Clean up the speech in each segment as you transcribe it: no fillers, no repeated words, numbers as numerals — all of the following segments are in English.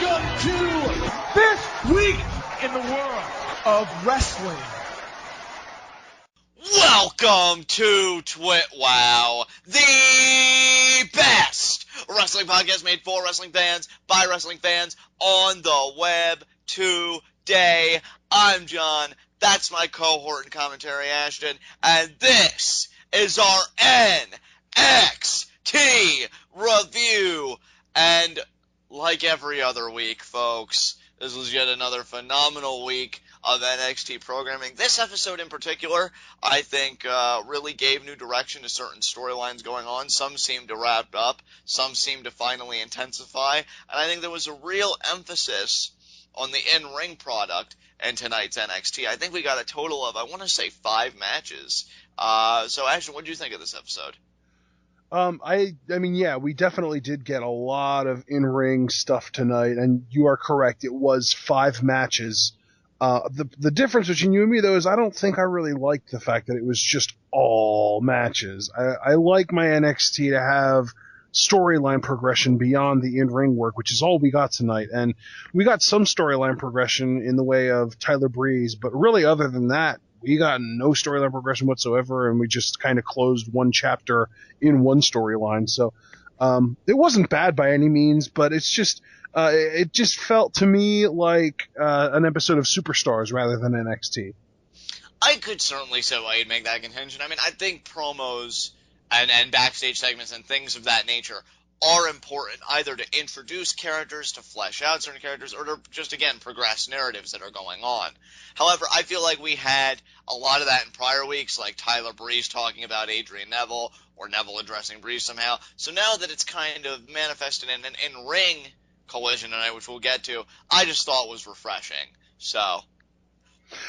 Welcome to this week in the world of wrestling. Welcome to TWitWoW, the best wrestling podcast made for wrestling fans, by wrestling fans, on the web today. I'm John, that's my cohort in commentary, Ashton, and this is our NXT review. And like every other week, folks, this was yet another phenomenal week of NXT programming. This episode in particular, I think, really gave new direction to certain storylines going on. Some seemed to wrap up, some seemed to finally intensify, and I think there was a real emphasis on the in-ring product in tonight's NXT. I think we got a total of, I want to say, 5 matches. So, Ashton, what did you think of this episode? I mean, yeah, we definitely did get a lot of in-ring stuff tonight, and you are correct. It was 5 matches. The difference between you and me, though, is I don't think I really liked the fact that it was just all matches. I like my NXT to have storyline progression beyond the in-ring work, which is all we got tonight. And we got some storyline progression in the way of Tyler Breeze, but really other than that, we got no storyline progression whatsoever, and we just kind of closed one chapter in one storyline. So it wasn't bad by any means, but it's just it just felt to me like an episode of Superstars rather than NXT. I could certainly say why you'd make that contention. I mean, I think promos and backstage segments and things of that nature are important, either to introduce characters, to flesh out certain characters, or to just, again, progress narratives that are going on. However, I feel like we had a lot of that in prior weeks, like Tyler Breeze talking about Adrian Neville, or Neville addressing Breeze somehow. So now that it's kind of manifested in an in-ring collision tonight, which we'll get to, I just thought was refreshing. So,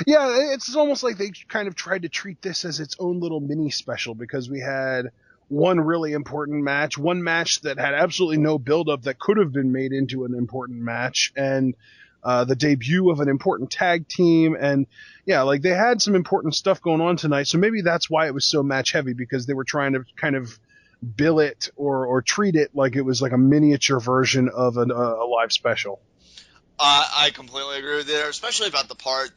yeah, it's almost like they kind of tried to treat this as its own little mini special, because we had one really important match, one match that had absolutely no build-up that could have been made into an important match, and the debut of an important tag team, and yeah, like they had some important stuff going on tonight, so maybe that's why it was so match-heavy, because they were trying to kind of bill it or treat it like it was like a miniature version of a live special. I completely agree with you there, especially about the part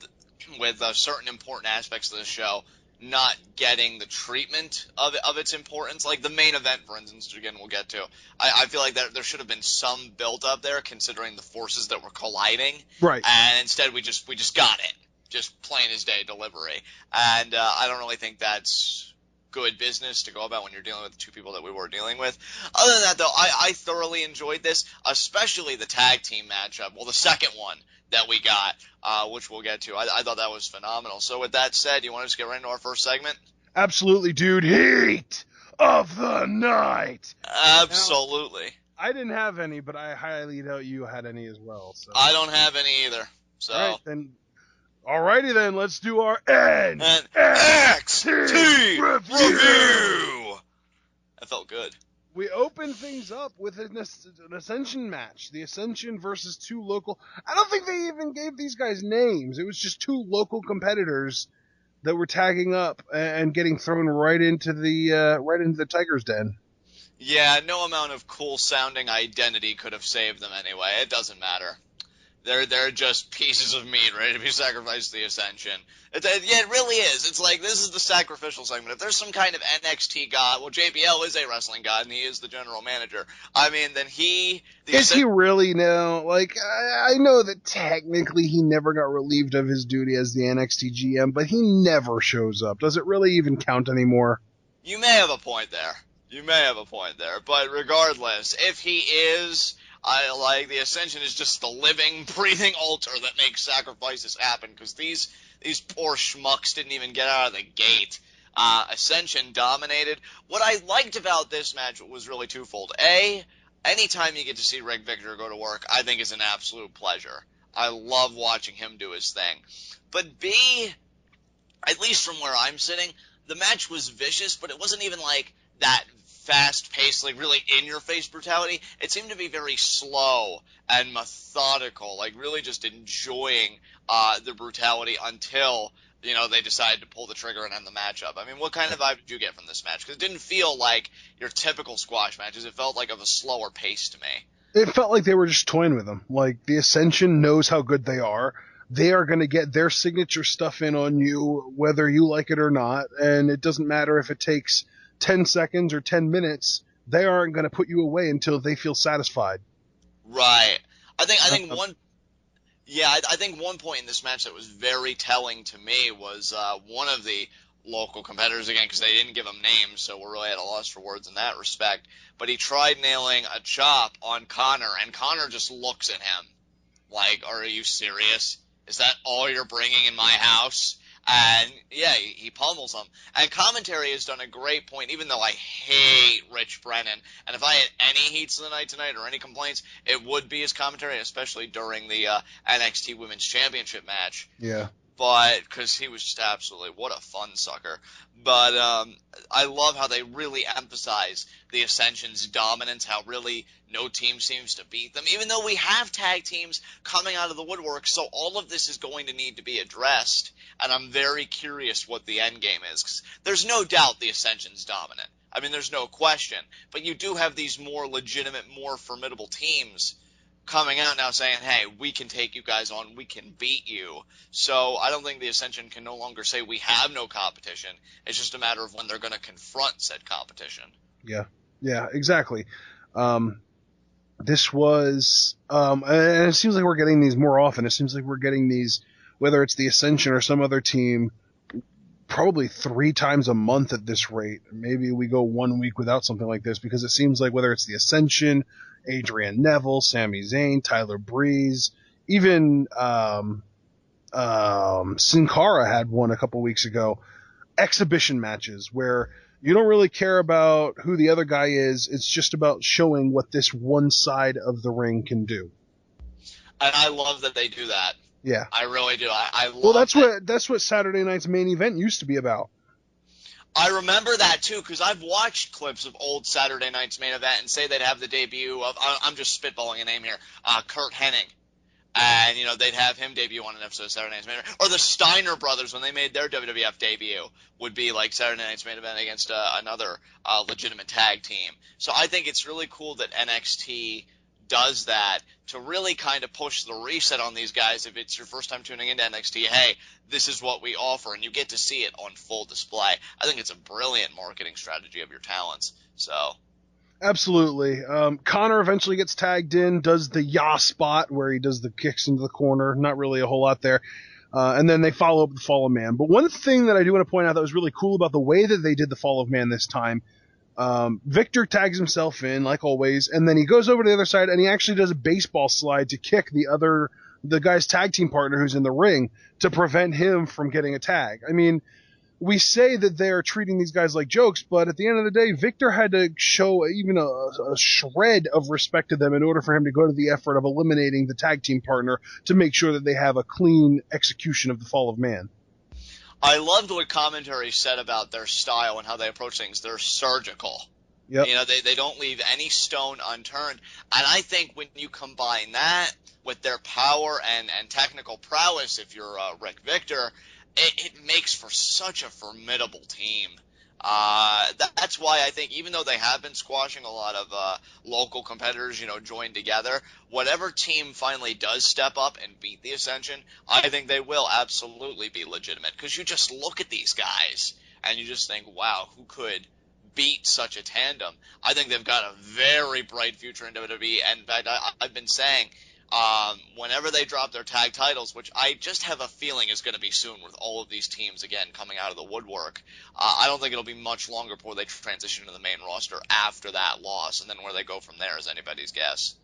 with certain important aspects of the show not getting the treatment of its importance. Like the main event, for instance, which again we'll get to. I feel like there should have been some build up there, considering the forces that were colliding. Right. And instead we just got it. Just plain as day delivery. And I don't really think that's good business to go about when you're dealing with the two people that we were dealing with. Other than that, though, I thoroughly enjoyed this, especially the tag team matchup. Well, the second one that we got, which we'll get to. I thought that was phenomenal. So with that said, you want to just get right into our first segment? Absolutely, dude. Heat of the night. Absolutely. Now, I didn't have any, but I highly doubt you had any as well. So. I don't have any either. So. Alrighty then, let's do our NXT review. That felt good. We open things up with an Ascension match. The Ascension versus 2 local... I don't think they even gave these guys names. It was just 2 local competitors that were tagging up and getting thrown right into the Tiger's Den. Yeah, no amount of cool-sounding identity could have saved them anyway. It doesn't matter. They're just pieces of meat ready to be sacrificed to the Ascension. Yeah, it really is. It's like, this is the sacrificial segment. If there's some kind of NXT god, well, JBL is a wrestling god, and he is the general manager. I mean, then Is he really now? Like, I know that technically he never got relieved of his duty as the NXT GM, but he never shows up. Does it really even count anymore? You may have a point there. But regardless, if he is... the Ascension is just the living, breathing altar that makes sacrifices happen, because these poor schmucks didn't even get out of the gate. Ascension dominated. What I liked about this match was really twofold. A, anytime you get to see Rick Victor go to work, I think is an absolute pleasure. I love watching him do his thing. But B, at least from where I'm sitting, the match was vicious, but it wasn't even like that fast-paced, like really in-your-face brutality. It seemed to be very slow and methodical, like really just enjoying the brutality until, they decided to pull the trigger and end the matchup. I mean, what kind of vibe did you get from this match? Because it didn't feel like your typical squash matches. It felt like of a slower pace to me. It felt like they were just toying with them. Like, the Ascension knows how good they are. They are going to get their signature stuff in on you, whether you like it or not, and it doesn't matter if it takes 10 seconds or 10 minutes. They aren't going to put you away until they feel satisfied. Right. I think one point in this match that was very telling to me was one of the local competitors, again, because they didn't give him names, so we're really at a loss for words in that respect, but he tried nailing a chop on Connor, and Connor just looks at him like, are you serious? Is that all you're bringing in my house? And, yeah, he pummels him. And commentary has done a great point, even though I hate Rich Brennan. And if I had any heats of the night tonight or any complaints, it would be his commentary, especially during the NXT Women's Championship match. Yeah. But, because he was just absolutely, what a fun sucker. But I love how they really emphasize the Ascension's dominance, how really no team seems to beat them, even though we have tag teams coming out of the woodwork, so all of this is going to need to be addressed, and I'm very curious what the end game is, because there's no doubt the Ascension's dominant. I mean, there's no question, but you do have these more legitimate, more formidable teams coming out now saying, hey, we can take you guys on, we can beat you. So I don't think the Ascension can no longer say we have no competition. It's just a matter of when they're going to confront said competition. Yeah, exactly. This was, and it seems like we're getting these more often. It seems like we're getting these, whether it's the Ascension or some other team, probably 3 times a month at this rate. Maybe we go 1 week without something like this, because it seems like whether it's the Ascension, Adrian Neville, Sami Zayn, Tyler Breeze, even Sin Cara had one a couple weeks ago. Exhibition matches where you don't really care about who the other guy is. It's just about showing what this one side of the ring can do. And I love that they do that. Yeah. I really do. I love Well, that's what Saturday night's main event used to be about. I remember that, too, because I've watched clips of old Saturday night's main event and say they'd have the debut of, I'm just spitballing a name here, Kurt Hennig. And, they'd have him debut on an episode of Saturday Night's Main Event. Or the Steiner brothers, when they made their WWF debut, would be like Saturday Night's Main Event against another legitimate tag team. So I think it's really cool that NXT does that to really kind of push the reset on these guys. If it's your first time tuning into NXT, hey, this is what we offer, and you get to see it on full display. I think it's a brilliant marketing strategy of your talents. So absolutely. Connor eventually gets tagged in, does the Yah spot where he does the kicks into the corner. Not really a whole lot there. And then they follow up with the Fall of Man. But one thing that I do want to point out that was really cool about the way that they did the Fall of Man this time, Victor tags himself in, like always, and then he goes over to the other side and he actually does a baseball slide to kick the guy's tag team partner who's in the ring to prevent him from getting a tag. I mean, we say that they're treating these guys like jokes, but at the end of the day, Victor had to show even a shred of respect to them in order for him to go to the effort of eliminating the tag team partner to make sure that they have a clean execution of the Fall of Man. I loved what commentary said about their style and how they approach things. They're surgical. Yep. They don't leave any stone unturned. And I think when you combine that with their power and technical prowess, if you're Rick Victor, it makes for such a formidable team. That's why I think even though they have been squashing a lot of local competitors, joined together, whatever team finally does step up and beat the Ascension, I think they will absolutely be legitimate. Because you just look at these guys and you just think, wow, who could beat such a tandem? I think they've got a very bright future in WWE. And in fact, I've been saying, whenever they drop their tag titles, which I just have a feeling is going to be soon with all of these teams again coming out of the woodwork, I don't think it'll be much longer before they transition to the main roster after that loss, and then where they go from there is anybody's guess.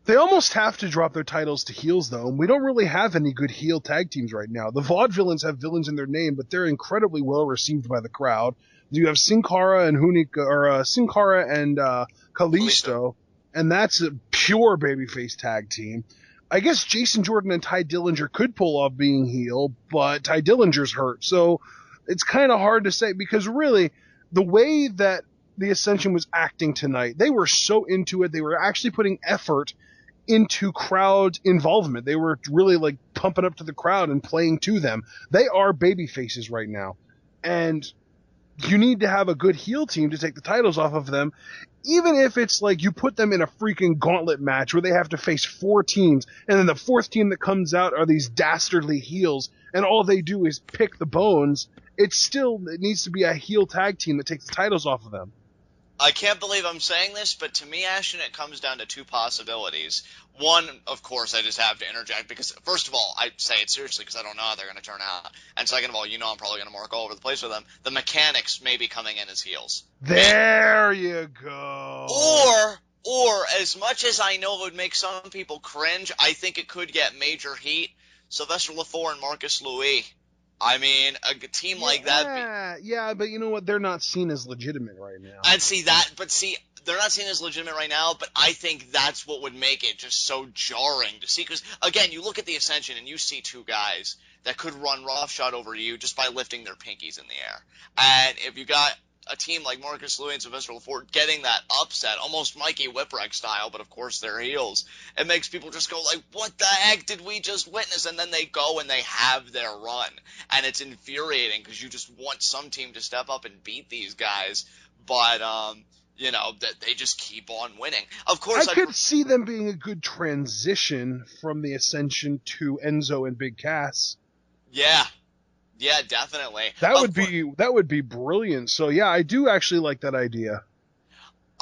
They almost have to drop their titles to heels, though, and we don't really have any good heel tag teams right now. The Vaudevillains have villains in their name, but they're incredibly well received by the crowd. You have Sin Cara and Kalisto, and that's a pure babyface tag team. I guess Jason Jordan and Ty Dillinger could pull off being heel, but Ty Dillinger's hurt, so it's kind of hard to say, because really, the way that the Ascension was acting tonight, they were so into it. They were actually putting effort into crowd involvement. They were really like pumping up to the crowd and playing to them. They are baby faces right now. And you need to have a good heel team to take the titles off of them, even if it's like you put them in a freaking gauntlet match where they have to face 4 teams, and then the 4th team that comes out are these dastardly heels, and all they do is pick the bones. It needs to be a heel tag team that takes the titles off of them. I can't believe I'm saying this, but to me, Ashton, it comes down to 2 possibilities. One, of course, I just have to interject because, first of all, I say it seriously because I don't know how they're going to turn out. And second of all, I'm probably going to mark all over the place with them. The Mechanics may be coming in as heels. There you go. Or, as much as I know it would make some people cringe, I think it could get major heat. Sylvester Lefort and Marcus Louis. I mean, a team like that. Yeah, but you know what? They're not seen as legitimate right now. I'd see that, but they're not seen as legitimate right now, but I think that's what would make it just so jarring to see. Because, again, you look at the Ascension and you see 2 guys that could run roughshod over you just by lifting their pinkies in the air. And if you got a team like Marcus Louis and Sylvester Lefort getting that upset, almost Mikey Whipwreck style, but of course they're heels, it makes people just go like, what the heck did we just witness? And then they go and they have their run. And it's infuriating because you just want some team to step up and beat these guys, but that they just keep on winning. Of course, I could see them being a good transition from the Ascension to Enzo and Big Cass. Yeah, definitely. That would be brilliant. So yeah, I do actually like that idea.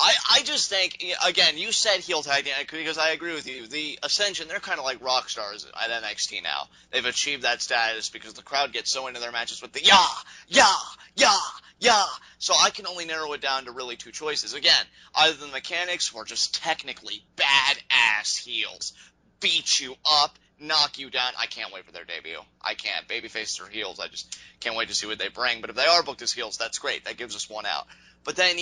I just think, again, you said heel tag team because I agree with you. The Ascension, they're kind of like rock stars at NXT now. They've achieved that status because the crowd gets so into their matches with the yeah. So I can only narrow it down to really 2 choices. Again, either the Mechanics or just technically badass heels. Beat you up, knock you down. I can't wait for their debut. I can't. Babyfaces or heels, I just can't wait to see what they bring. But if they are booked as heels, that's great. That gives us one out. But then,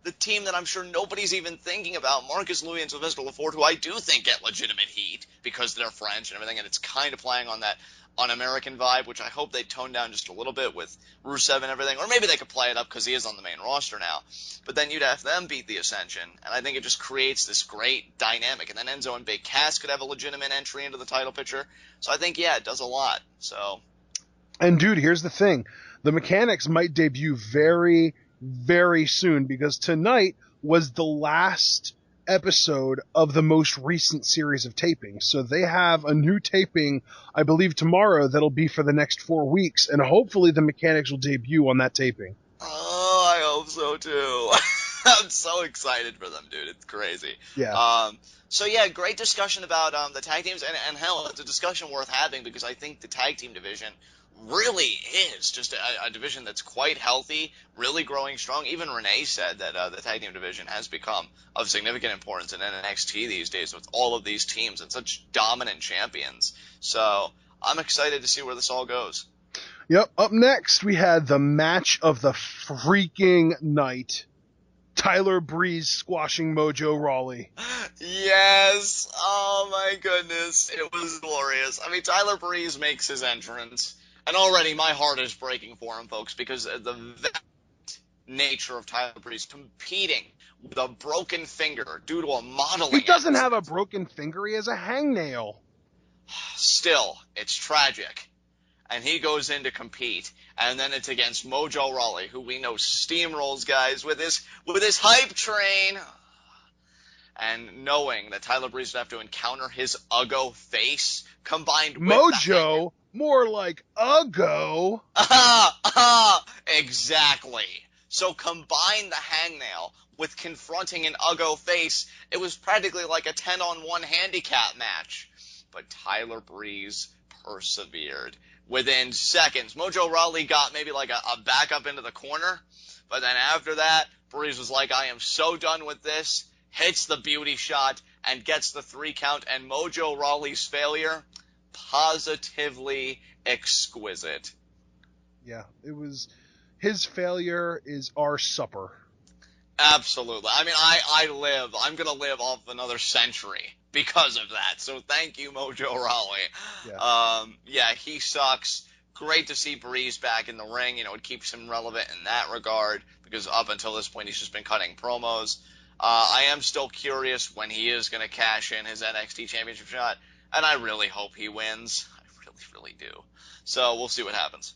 the team that I'm sure nobody's even thinking about, Marcus Louis and Sylvester Lefort, who I do think get legitimate heat because they're French and everything, and it's kind of playing on that un-American vibe, which I hope they tone down just a little bit with Rusev and everything. Or maybe they could play it up because he is on the main roster now. But then you'd have them beat the Ascension, and I think it just creates this great dynamic. And then Enzo and Big Cass could have a legitimate entry into the title picture. So I think, it does a lot. So. And dude, here's the thing. The Mechanics might debut very, very soon because tonight was the last episode of the most recent series of taping. So they have a new taping, I believe tomorrow, that'll be for the next 4 weeks, and hopefully the Mechanics will debut on that taping. Oh, I hope so too. I'm so excited for them, dude. It's crazy. Yeah. So great discussion about the tag teams, and hell, it's a discussion worth having because I think the tag team division really is just a division that's quite healthy, really growing strong. Even Renee said that the tag team division has become of significant importance in NXT these days with all of these teams and such dominant champions. So I'm excited to see where this all goes. Yep. Up next, we had the match of the freaking night. Tyler Breeze squashing Mojo Rawley. Yes. Oh, my goodness. It was glorious. I mean, Tyler Breeze makes his entrance. And already my heart is breaking for him, folks, because the nature of Tyler Breeze competing with a broken finger due to a modeling He doesn't accident. have a broken finger. He has a hangnail. Still, it's tragic. And he goes in to compete, and then it's against Mojo Rawley, who we know steamrolls guys with his hype train. And knowing that Tyler Breeze would have to encounter his Uggo face combined with Mojo, more like Uggo. Exactly. So combine the hangnail with confronting an Uggo face, it was practically like a 10-on-1 handicap match. But Tyler Breeze persevered. Within seconds, Mojo Rawley got maybe like a back up into the corner, but then after that, Breeze was like, I am so done with this, hits the beauty shot, and gets the 3 count, and Mojo Rawley's failure, positively exquisite. Yeah, it was, his failure is our supper. Absolutely. I mean, I'm going to live off another century because of that. So thank you, Mojo Rawley. Yeah. He sucks. Great to see Breeze back in the ring. It keeps him relevant in that regard because up until this point, he's just been cutting promos. I am still curious when he is going to cash in his NXT championship shot, and I really hope he wins. I really, really do. So we'll see what happens.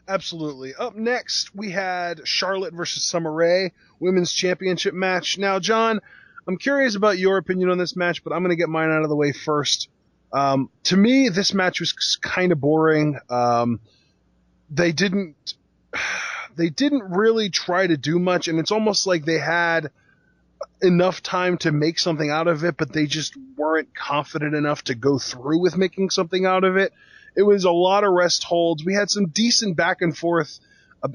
Absolutely. Up next, we had Charlotte versus Summer Rae, women's championship match. Now, John, I'm curious about your opinion on this match, but I'm going to get mine out of the way first. To me, this match was kind of boring. They didn't really try to do much, and it's almost like they had enough time to make something out of it, but they just weren't confident enough to go through with making something out of it. It was a lot of rest holds. We had some decent back and forth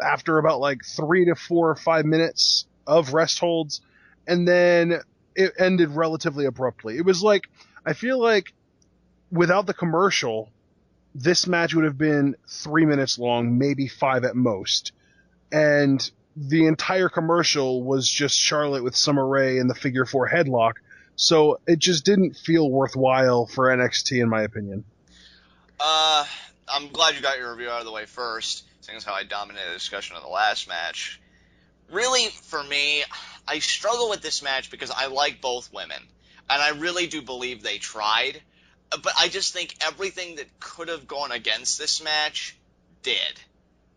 after about like 3 to 4 or 5 minutes of rest holds, and then it ended relatively abruptly. It was like, I feel like without the commercial, this match would have been 3 minutes long, maybe 5 at most. And the entire commercial was just Charlotte with Summer Rae in the figure 4 headlock. So it just didn't feel worthwhile for NXT, in my opinion. I'm glad you got your review out of the way first, seeing as how I dominated the discussion of the last match. Really, for me, I struggle with this match because I like both women, and I really do believe they tried, but I just think everything that could have gone against this match did.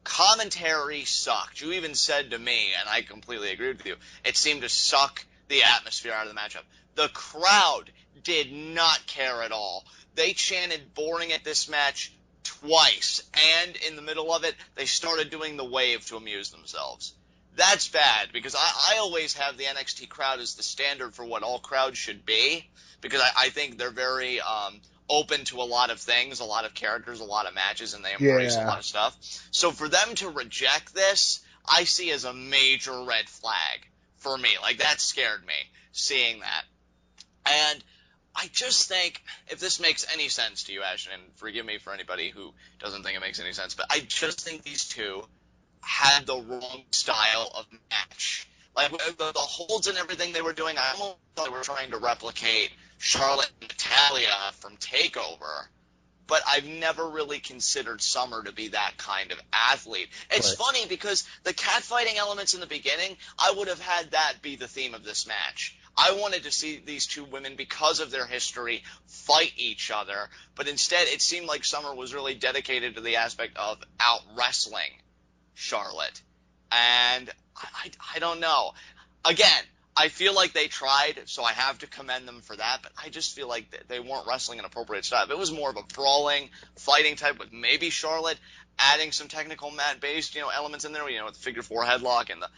Commentary sucked. You even said to me, and I completely agreed with you, it seemed to suck the atmosphere out of the matchup. The crowd did not care at all. They chanted boring at this match twice, and in the middle of it, they started doing the wave to amuse themselves. That's bad, because I always have the NXT crowd as the standard for what all crowds should be, because I think they're very open to a lot of things, a lot of characters, a lot of matches, and they embrace a lot of stuff. So for them to reject this, I see as a major red flag for me. Like, that scared me, seeing that. And I just think, if this makes any sense to you, Ashton, and forgive me for anybody who doesn't think it makes any sense, but I just think these two had the wrong style of match. Like, the holds and everything they were doing, I almost thought they were trying to replicate Charlotte and Natalya from TakeOver. But I've never really considered Summer to be that kind of athlete. It's funny because the catfighting elements in the beginning, I would have had that be the theme of this match. I wanted to see these two women, because of their history, fight each other. But instead, it seemed like Summer was really dedicated to the aspect of out-wrestling Charlotte. And I don't know. Again, I feel like they tried, so I have to commend them for that, but I just feel like they weren't wrestling an appropriate style. It was more of a brawling, fighting type with maybe Charlotte adding some technical mat-based, elements in there, with the figure 4 headlock and the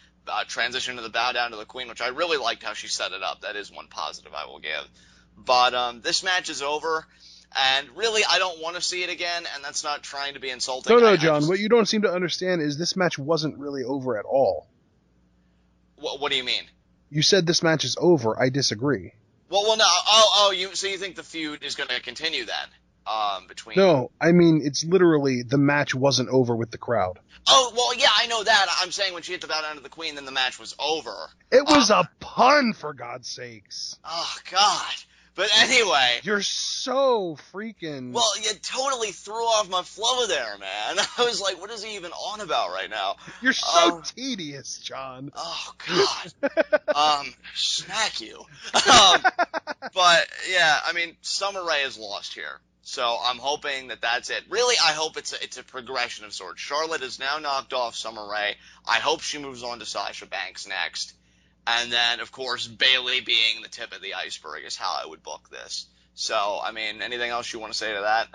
transition to the bow down to the Queen, which I really liked how she set it up. That is one positive I will give. But this match is over, and really I don't want to see it again, and that's not trying to be insulting. No, John, what you don't seem to understand is this match wasn't really over at all. What do you mean? You said this match is over. I disagree. Well, no. So you think the feud is going to continue then? Between. No, I mean, it's literally the match wasn't over with the crowd. Oh, well, yeah, I know that. I'm saying when she hit the bow down to the Queen, then the match was over. It was a pun, for God's sakes. Oh, God. But anyway. You're so freaking... Well, you totally threw off my flow there, man. I was like, what is he even on about right now? You're so tedious, John. Oh, God. Smack you. But, yeah, I mean, Summer Rae is lost here. So I'm hoping that that's it. Really, I hope it's a progression of sorts. Charlotte has now knocked off Summer Rae. I hope she moves on to Sasha Banks next. And then, of course, Bayley being the tip of the iceberg is how I would book this. So, I mean, anything else you want to say to that?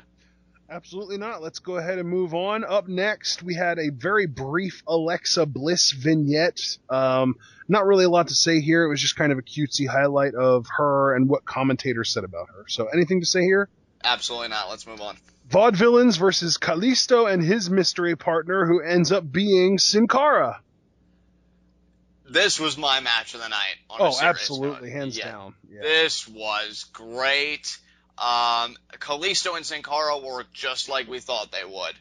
Absolutely not. Let's go ahead and move on. Up next, we had a very brief Alexa Bliss vignette. Not really a lot to say here. It was just kind of a cutesy highlight of her and what commentators said about her. So, anything to say here? Absolutely not. Let's move on. Vaudevillains versus Kalisto and his mystery partner, who ends up being Sin Cara. This was my match of the night. Absolutely. Hands down. Yeah. This was great. Kalisto and Sin Cara worked just like we thought they would.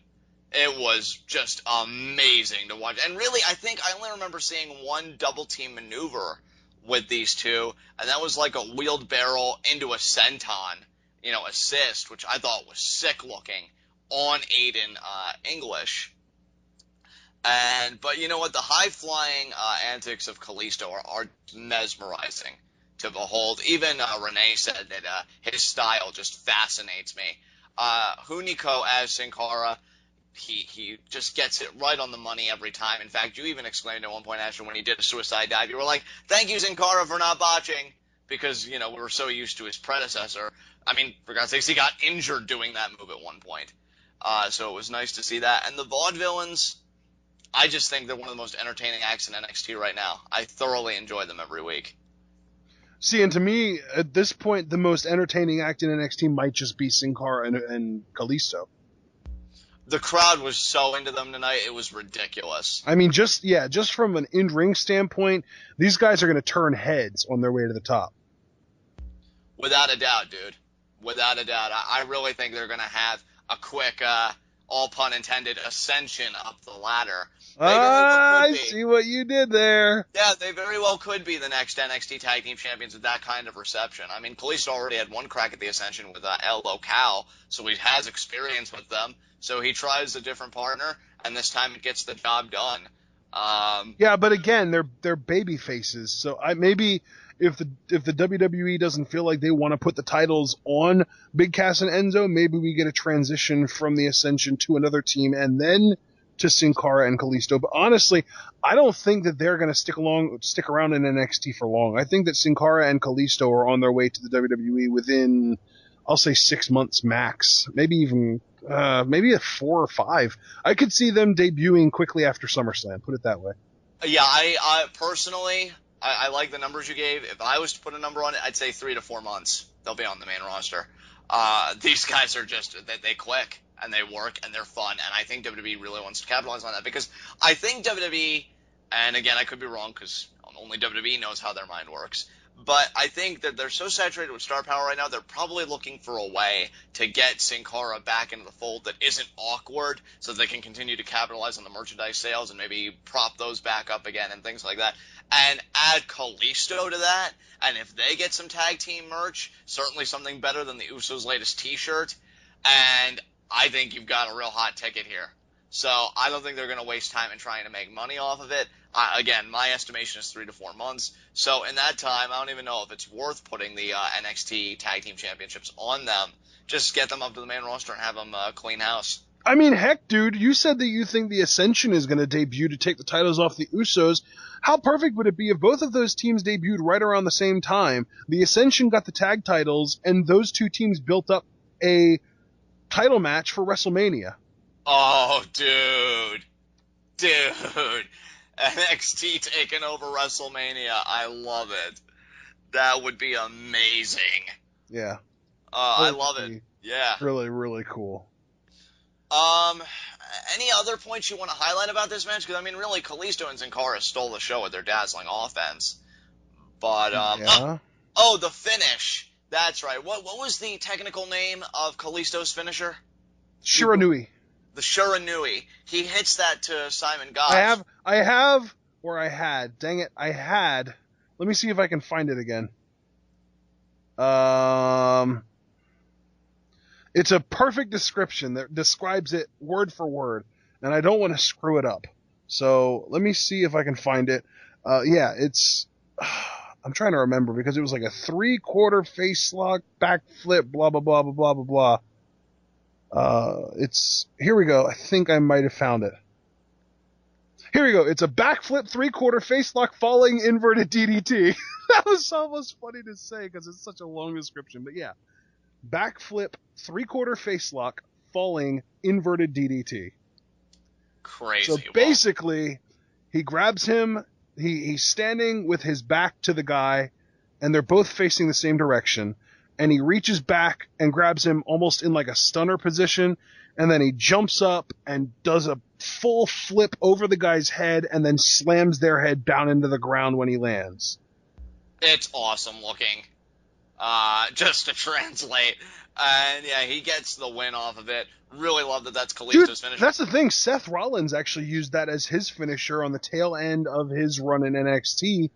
It was just amazing to watch. And really, I think I only remember seeing one double team maneuver with these two, and that was like a wheeled barrel into a senton, assist, which I thought was sick looking on Aiden English. But you know what? The high-flying antics of Kalisto are mesmerizing to behold. Even Renee said that his style just fascinates me. Hunico as Sin Cara, he just gets it right on the money every time. In fact, you even exclaimed at one point, Asher, when he did a suicide dive, you were like, thank you, Sin Cara, for not botching, because, we were so used to his predecessor. I mean, for God's sakes, he got injured doing that move at one point. So it was nice to see that. And the Vaudevillains, I just think they're one of the most entertaining acts in NXT right now. I thoroughly enjoy them every week. See, and to me, at this point, the most entertaining act in NXT might just be Sin Cara and Kalisto. The crowd was so into them tonight, it was ridiculous. I mean, just from an in-ring standpoint, these guys are going to turn heads on their way to the top. Without a doubt, dude. Without a doubt. I really think they're going to have a quick, all pun intended, ascension up the ladder. I see what you did there. Yeah, they very well could be the next NXT Tag Team Champions with that kind of reception. I mean, Kalisto already had one crack at the ascension with El Local, so he has experience with them. So he tries a different partner, and this time it gets the job done. Yeah, but again, they're baby faces. So maybe if the WWE doesn't feel like they want to put the titles on Big Cass and Enzo, maybe we get a transition from the Ascension to another team, and then to Sin Cara and Kalisto. But honestly, I don't think that they're going to stick around in NXT for long. I think that Sin Cara and Kalisto are on their way to the WWE within, I'll say, 6 months max, maybe even. Maybe at 4 or 5. I could see them debuting quickly after SummerSlam, put it that way. Yeah, I personally, I like the numbers you gave. If I was to put a number on it, I'd say 3 to 4 months. They'll be on the main roster. These guys are just, they click, and they work, and they're fun, and I think WWE really wants to capitalize on that, because I think WWE, and again, I could be wrong, because only WWE knows how their mind works, but I think that they're so saturated with star power right now, they're probably looking for a way to get Sin Cara back into the fold that isn't awkward, so they can continue to capitalize on the merchandise sales and maybe prop those back up again and things like that. And add Kalisto to that, and if they get some tag team merch, certainly something better than the Usos' latest t-shirt, and I think you've got a real hot ticket here. So I don't think they're going to waste time in trying to make money off of it. Again, my estimation is 3 to 4 months. So in that time, I don't even know if it's worth putting the NXT Tag Team Championships on them. Just get them up to the main roster and have them clean house. I mean, heck, dude, you said that you think the Ascension is going to debut to take the titles off the Usos. How perfect would it be if both of those teams debuted right around the same time? The Ascension got the tag titles, and those two teams built up a title match for WrestleMania. Oh, dude. NXT taking over WrestleMania. I love it. That would be amazing. Yeah. I love it. Yeah. Really, really cool. Any other points you want to highlight about this match? Because, I mean, really, Kalisto and Sin Cara stole the show with their dazzling offense. But, yeah. The finish. That's right. What was the technical name of Kalisto's finisher? Shiranui. The Shiranui. He hits that to Simon Gotch. I had. Dang it. I had. Let me see if I can find it again. It's a perfect description that describes it word for word, and I don't want to screw it up. So let me see if I can find it. It's. I'm trying to remember because it was like a 3/4 face lock, backflip, blah blah blah blah blah blah blah. Here we go. I think I might have found it. Here we go. It's a backflip 3/4 face lock falling inverted DDT. That was almost funny to say because it's such a long description, but yeah. Backflip 3/4 face lock falling inverted DDT. Crazy. So basically, he grabs him, he's standing with his back to the guy, and they're both facing the same direction. And he reaches back and grabs him almost in like a stunner position, and then he jumps up and does a full flip over the guy's head and then slams their head down into the ground when he lands. It's awesome looking. Just to translate. And yeah, he gets the win off of it. Really love that that's Kalisto's finisher. That's the thing. Seth Rollins actually used that as his finisher on the tail end of his run in NXT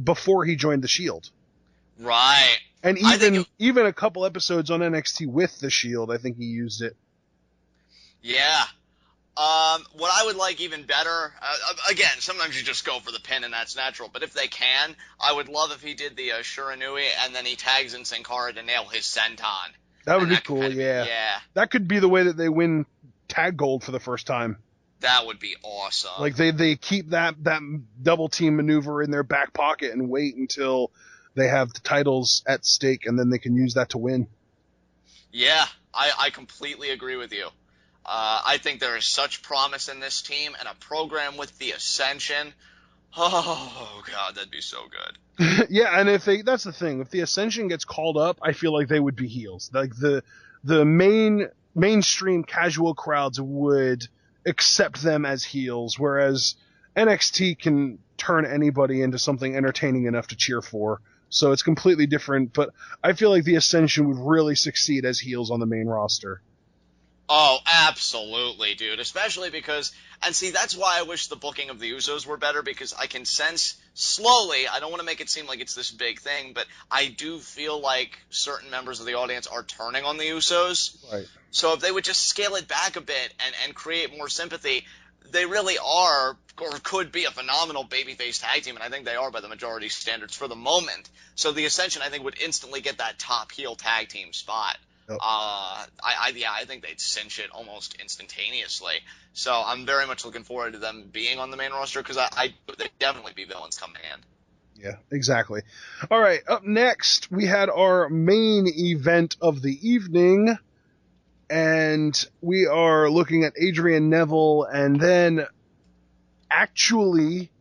before he joined the Shield. Right. And even a couple episodes on NXT with the Shield, I think he used it. Yeah. What I would like even better, again, sometimes you just go for the pin and that's natural, but if they can, I would love if he did the Shiranui and then he tags in Sin Cara to nail his senton. That would be cool, yeah. That could be the way that they win tag gold for the first time. That would be awesome. Like they keep that double team maneuver in their back pocket and wait until they have the titles at stake, and then they can use that to win. Yeah, I completely agree with you. I think there is such promise in this team, and a program with the Ascension. Oh God, that'd be so good. Yeah, and that's the thing. If the Ascension gets called up, I feel like they would be heels. Like the mainstream casual crowds would accept them as heels, whereas NXT can turn anybody into something entertaining enough to cheer for. So it's completely different, but I feel like the Ascension would really succeed as heels on the main roster. Oh, absolutely, dude. Especially because, and see, that's why I wish the booking of the Usos were better, because I can sense slowly, I don't want to make it seem like it's this big thing, but I do feel like certain members of the audience are turning on the Usos. Right. So if they would just scale it back a bit and create more sympathy, they really are, or could be, a phenomenal babyface tag team, and I think they are by the majority standards for the moment. So the Ascension, I think, would instantly get that top heel tag team spot. Yep. I think they'd cinch it almost instantaneously. So I'm very much looking forward to them being on the main roster, because they'd definitely be villains coming in. Yeah, exactly. All right, up next, we had our main event of the evening, and we are looking at Adrian Neville, and then actually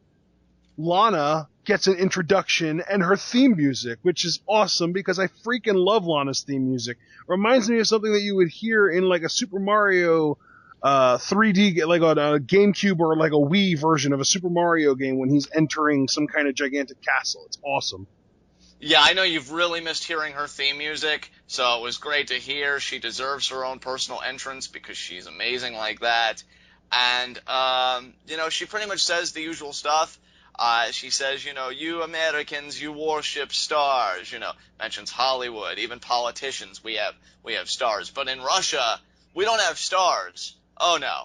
Lana gets an introduction and her theme music, which is awesome because I freaking love Lana's theme music. Reminds me of something that you would hear in like a Super Mario 3D, like on a GameCube or like a Wii version of a Super Mario game when he's entering some kind of gigantic castle. It's awesome. Yeah, I know you've really missed hearing her theme music, so it was great to hear. She deserves her own personal entrance because she's amazing like that. And, she pretty much says the usual stuff. She says, you Americans, you worship stars, mentions Hollywood, even politicians, we have stars. But in Russia, we don't have stars. Oh no,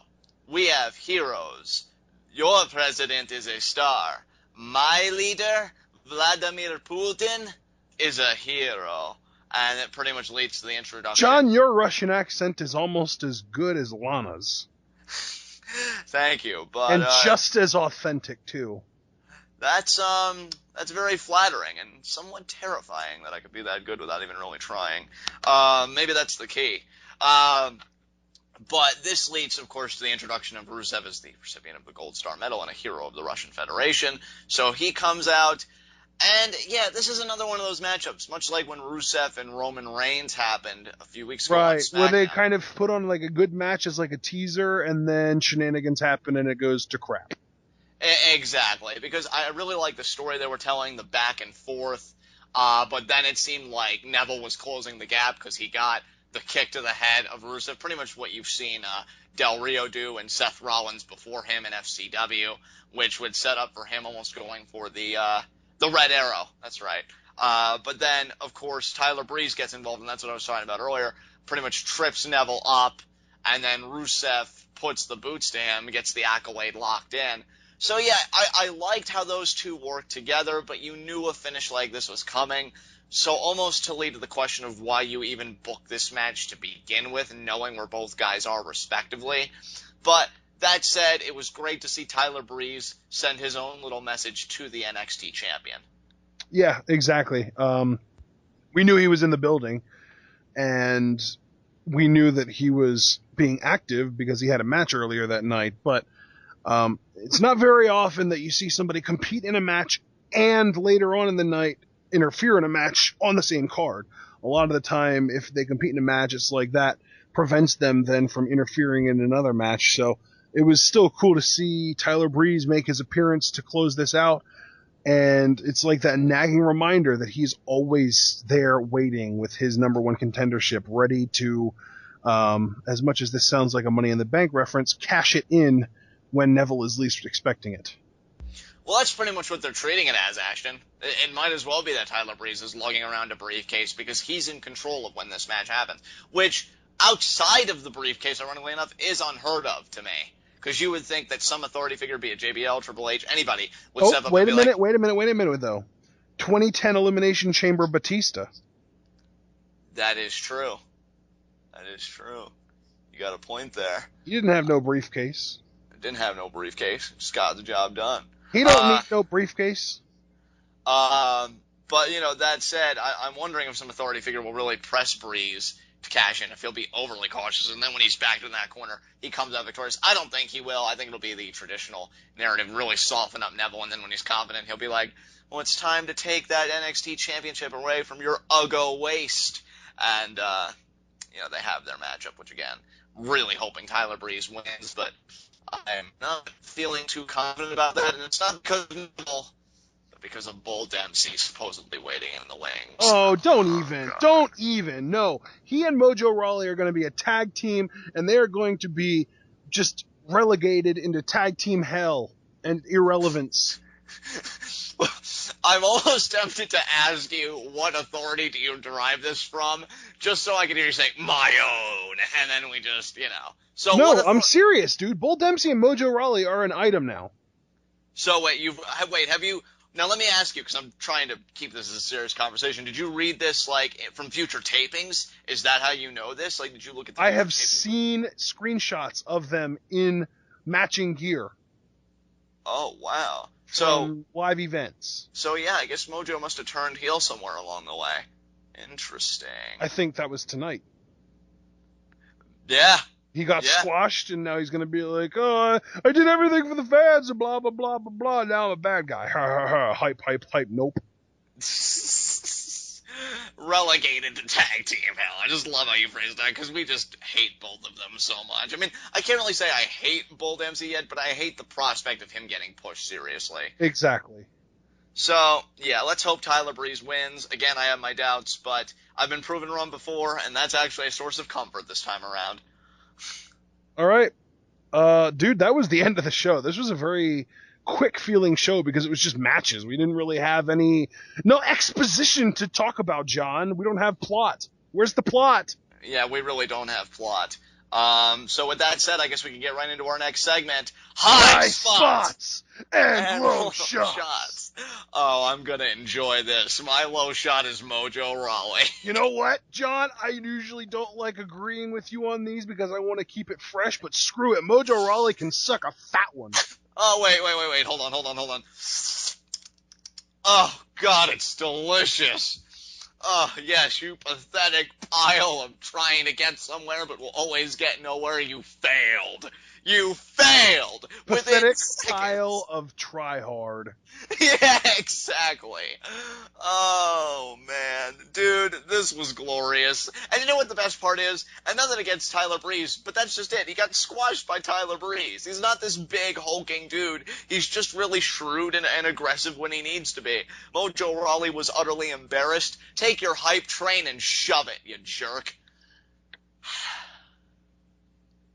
we have heroes. Your president is a star. My leader, Vladimir Putin, is a hero. And it pretty much leads to the introduction. John, your Russian accent is almost as good as Lana's. Thank you, but and just as authentic too. That's very flattering and somewhat terrifying that I could be that good without even really trying. Maybe that's the key. But this leads, of course, to the introduction of Rusev as the recipient of the Gold Star Medal and a hero of the Russian Federation. So he comes out, and yeah, this is another one of those matchups, much like when Rusev and Roman Reigns happened a few weeks ago on SmackDown. Where they kind of put on like a good match as like a teaser, and then shenanigans happen and it goes to crap. Exactly, because I really like the story they were telling, the back and forth, but then it seemed like Neville was closing the gap because he got the kick to the head of Rusev, pretty much what you've seen Del Rio do and Seth Rollins before him in FCW, which would set up for him almost going for the Red Arrow. That's right. But then, of course, Tyler Breeze gets involved, and that's what I was talking about earlier, pretty much trips Neville up, and then Rusev puts the boots to him, gets the accolade locked in. So yeah, I liked how those two worked together, but you knew a finish like this was coming. So almost to lead to the question of why you even booked this match to begin with, knowing where both guys are respectively. But that said, it was great to see Tyler Breeze send his own little message to the NXT champion. Yeah, exactly. We knew he was in the building, and we knew that he was being active because he had a match earlier that night, but it's not very often that you see somebody compete in a match and later on in the night interfere in a match on the same card. A lot of the time, if they compete in a match, it's like that prevents them then from interfering in another match. So it was still cool to see Tyler Breeze make his appearance to close this out. And it's like that nagging reminder that he's always there waiting with his number one contendership, ready to, as much as this sounds like a Money in the Bank reference, cash it in when Neville is least expecting it. Well, that's pretty much what they're treating it as, Ashton. It might as well be that Tyler Breeze is lugging around a briefcase because he's in control of when this match happens, which, outside of the briefcase, ironically enough, is unheard of to me. Because you would think that some authority figure, be it JBL, Triple H, anybody, would step up wait and a be minute, like, wait a minute, though. 2010 Elimination Chamber Batista. That is true. That is true. You got a point there. He didn't have no briefcase. Didn't have no briefcase. Just got the job done. He don't need no briefcase. But, that said, I'm wondering if some authority figure will really press Breeze to cash in, if he'll be overly cautious, and then when he's back in that corner, he comes out victorious. I don't think he will. I think it'll be the traditional narrative, really soften up Neville, and then when he's confident, he'll be like, well, it's time to take that NXT championship away from your uggo waist. And, they have their matchup, which, again, really hoping Tyler Breeze wins, but I'm not feeling too confident about that, and it's not because of Neville, but because of Bull Dempsey supposedly waiting in the wings. Oh, don't even. No, he and Mojo Rawley are going to be a tag team, and they are going to be just relegated into tag team hell and irrelevance. I'm almost tempted to ask you, what authority do you derive this from, just so I can hear you say, my own, and then we just, So no, I'm serious, dude. Bull Dempsey and Mojo Rawley are an item now. So have you, now let me ask you, because I'm trying to keep this as a serious conversation, did you read this, from future tapings? Is that how you know this? Did you look at the I have tapings? seen screenshots of them in matching gear. Oh, wow. From live events. So, yeah, I guess Mojo must have turned heel somewhere along the way. Interesting. I think that was tonight. Yeah. He got squashed, and now he's going to be like, oh, I did everything for the fans, and blah, blah, blah, blah, blah. Now I'm a bad guy. Ha, ha, ha. Hype, hype, hype. Nope. Relegated to tag team hell. I just love how you phrased that, because we just hate both of them so much. I mean, I can't really say I hate Bull Dempsey yet, but I hate the prospect of him getting pushed seriously. Exactly. So, yeah, let's hope Tyler Breeze wins. Again, I have my doubts, but I've been proven wrong before, and that's actually a source of comfort this time around. All right. Dude, that was the end of the show. This was a very quick feeling show because it was just matches. We didn't really have no exposition to talk about, John. We don't have plot. Where's the plot? Yeah, we really don't have plot. So with that said, I guess we can get right into our next segment. High spots and low shots. Oh, I'm gonna enjoy this. My low shot is Mojo Rawley. You know what, John? I usually don't like agreeing with you on these because I want to keep it fresh, but screw it. Mojo Rawley can suck a fat one. Oh, wait. Hold on. Oh, God, it's delicious. Oh, yes, you pathetic pile of trying to get somewhere but will always get nowhere. You failed. You failed. Pathetic pile of try hard. Yeah, exactly. Oh, man. Dude, this was glorious. And you know what the best part is? And nothing against Tyler Breeze, but that's just it. He got squashed by Tyler Breeze. He's not this big, hulking dude. He's just really shrewd and aggressive when he needs to be. Mojo Rawley was utterly embarrassed. Take your hype train and shove it, you jerk.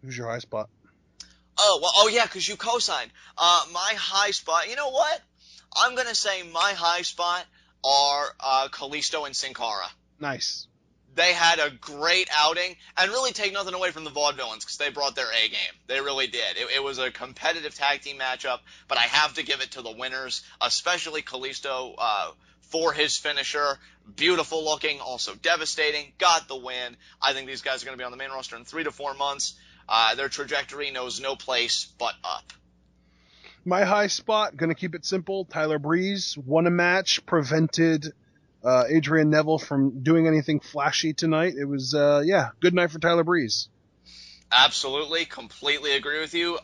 Who's your high spot? Oh, yeah, because you co-signed. My high spot, you know what? I'm going to say my high spot are Kalisto and Sin Cara. Nice. They had a great outing, and really take nothing away from the Vaudevillains, because they brought their A game. They really did. It was a competitive tag team matchup, but I have to give it to the winners, especially Kalisto for his finisher. Beautiful looking, also devastating, got the win. I think these guys are going to be on the main roster in 3 to 4 months. Their trajectory knows no place but up. My high spot, going to keep it simple. Tyler Breeze won a match, prevented Adrian Neville from doing anything flashy tonight. It was, good night for Tyler Breeze. Absolutely, completely agree with you.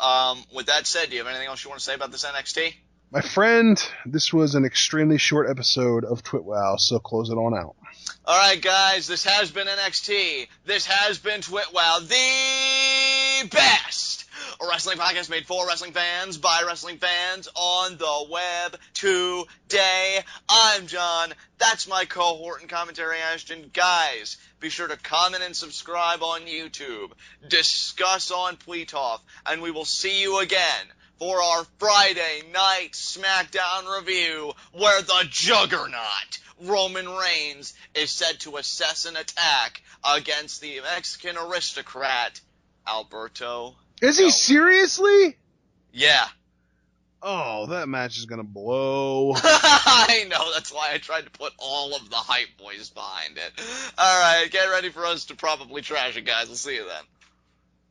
With that said, do you have anything else you want to say about this NXT? My friend, this was an extremely short episode of TWitWoW, so close it on out. All right, guys, this has been NXT. This has been TWitWoW, the best wrestling podcast made for wrestling fans by wrestling fans on the web today. I'm John. That's my cohort and commentary Ashton. Guys, be sure to comment and subscribe on YouTube. Discuss on Pweetoff, and we will see you again for our Friday night SmackDown review, where the Juggernaut Roman Reigns is said to assess an attack against the Mexican aristocrat Alberto. Is he seriously? Yeah. Oh, that match is gonna blow. I know, that's why I tried to put all of the hype boys behind it. Alright, get ready for us to probably trash it, guys. We'll see you then.